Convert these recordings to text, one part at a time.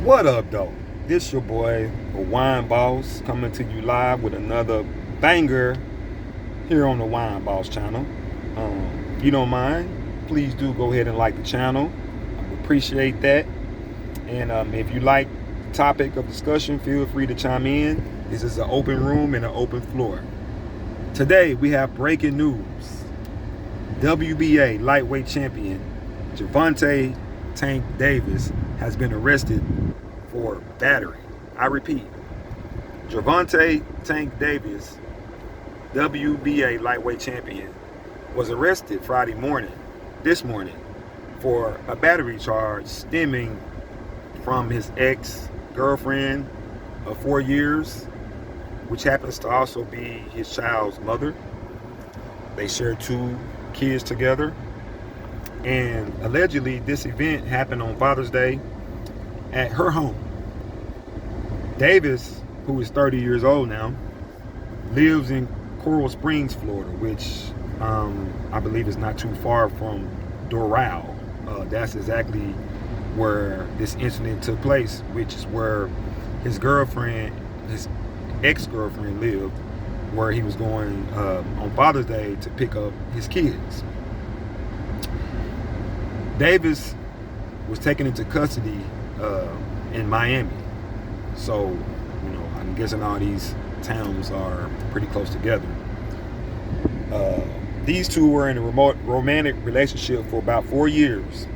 What up, though? This your boy, the Wine Boss, coming to you live with another banger here on the Wine Boss channel. If you don't mind, please do go ahead and like the channel. I would appreciate that. And if you like the topic of discussion, feel free to chime in. This is an open room and an open floor. Today we have breaking news. WBA lightweight champion Gervonta Tank Davis has been arrested for battery. I repeat, Gervonta Tank Davis, WBA lightweight champion, was arrested this morning, for a battery charge stemming from his ex-girlfriend of 4 years, which happens to also be his child's mother. They share 2 kids together. And allegedly, this event happened on Father's Day at her home. Davis, who is 30 years old now, lives in Coral Springs, Florida, which I believe is not too far from Doral. That's exactly where this incident took place, which is where his ex-girlfriend lived, where he was going on Father's Day to pick up his kids. Davis was taken into custody in Miami. So, I'm guessing all these towns are pretty close together. These two were in a romantic relationship for about 4 years.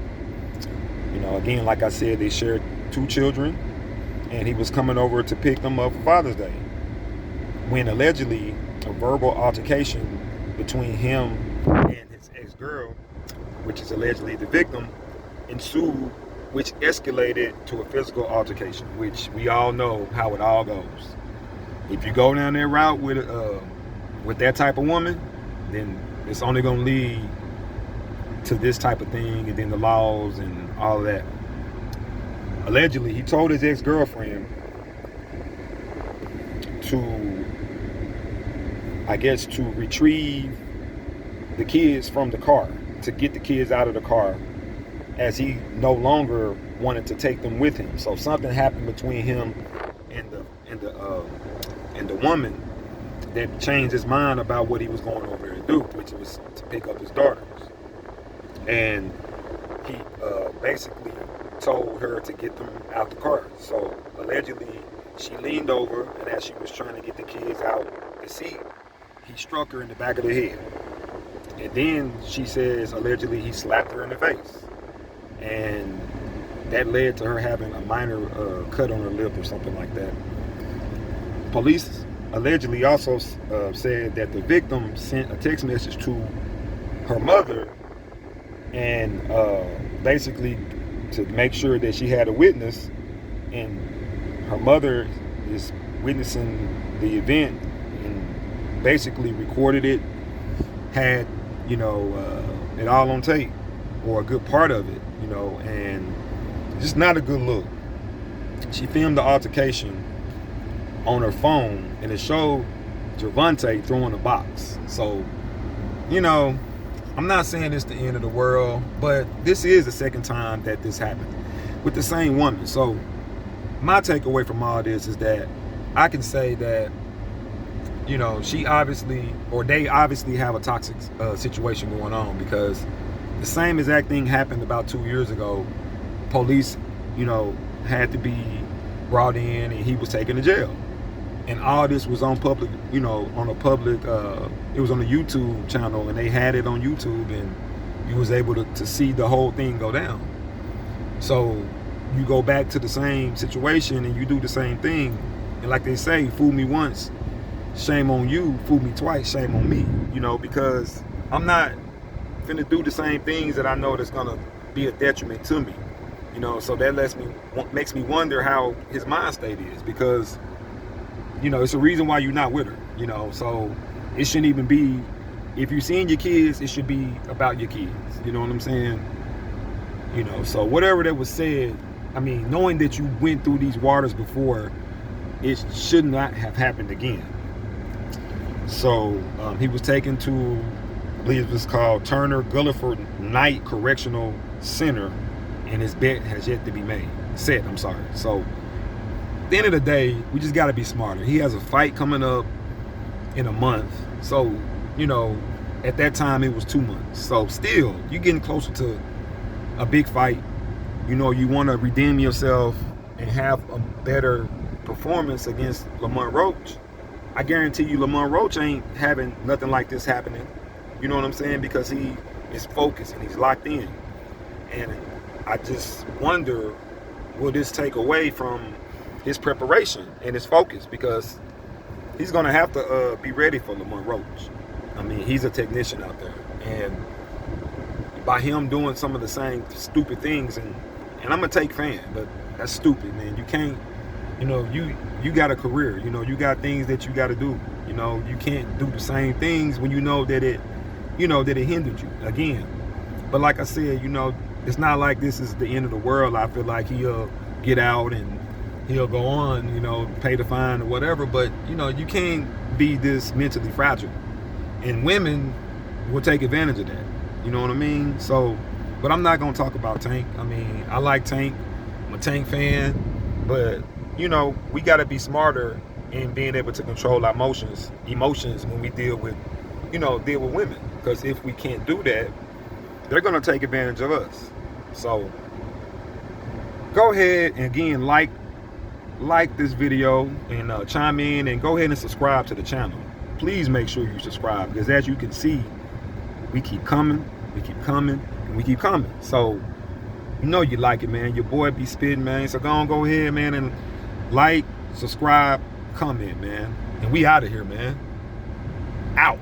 Again, like I said, they shared 2 children, and he was coming over to pick them up for Father's Day, when allegedly a verbal altercation between him and his ex-girl, which is allegedly the victim, ensued, which escalated to a physical altercation, which we all know how it all goes. If you go down that route with that type of woman, then it's only going to lead to this type of thing, and then the laws and all of that. Allegedly, he told his ex-girlfriend to retrieve the kids from the car, to get the kids out of the car, as he no longer wanted to take them with him. So something happened between him and the woman that changed his mind about what he was going over there to do, which was to pick up his daughters. And he basically told her to get them out the car. So allegedly, she leaned over, and as she was trying to get the kids out the seat, he struck her in the back of the head. And then she says allegedly he slapped her in the face, and that led to her having a minor cut on her lip or something like that. Police allegedly also said that the victim sent a text message to her mother, and basically to make sure that she had a witness, and her mother is witnessing the event and basically recorded it, had it all on tape, or a good part of it, and just not a good look. She filmed the altercation on her phone, and it showed Gervonta throwing a box. So, I'm not saying it's the end of the world, but this is the second time that this happened with the same woman. So my takeaway from all this is that I can say that they obviously have a toxic situation going on, because the same exact thing happened about 2 years ago. Police, had to be brought in, and he was taken to jail. And all this was on public, it was on the YouTube channel, and they had it on YouTube, and you was able to see the whole thing go down. So you go back to the same situation and you do the same thing. And like they say, fool me once, shame on you. Fool me twice, shame on me. Because I'm not finna do the same things that I know that's gonna be a detriment to me. So that makes me wonder how his mind state is, because it's a reason why you're not with her. So it shouldn't even be, if you're seeing your kids, it should be about your kids. You know what I'm saying? So whatever that was said, knowing that you went through these waters before, it should not have happened again. So he was taken to, I believe it was called Turner Gulliford Knight Correctional Center, and his bet has yet to be made. set. I'm sorry. So at the end of the day, we just got to be smarter. He has a fight coming up in a month. So, you know, at that time it was 2 months. So still, you're getting closer to a big fight. You know, you want to redeem yourself and have a better performance against Lamont Roach. I guarantee you Lamont Roach ain't having nothing like this happening. You know what I'm saying? Because he is focused and he's locked in. And I just wonder, will this take away from his preparation and his focus? Because he's going to have to be ready for Lamont Roach. I mean, he's a technician out there. And by him doing some of the same stupid things, and I'm a Tank fan, but that's stupid, man. You can't, you know, you got a career. You know, you got things that you got to do. You know, you can't do the same things when you know that it hindered you again. But like I said, you know, it's not like this is the end of the world. I feel like he'll get out and he'll go on, you know, pay the fine or whatever. But, you know, you can't be this mentally fragile. And women will take advantage of that. You know what I mean? So, but I'm not going to talk about Tank. I mean, I like Tank. I'm a Tank fan. But, you know, we got to be smarter in being able to control our emotions when we deal with women. Because if we can't do that, they're going to take advantage of us. So go ahead and again, like this video and chime in and go ahead and subscribe to the channel. Please make sure you subscribe, because as you can see, we keep coming, and we keep coming. So you know you like it, man. Your boy be spitting, man. So go ahead, man, and like, subscribe, comment, man. And we out of here, man. Out.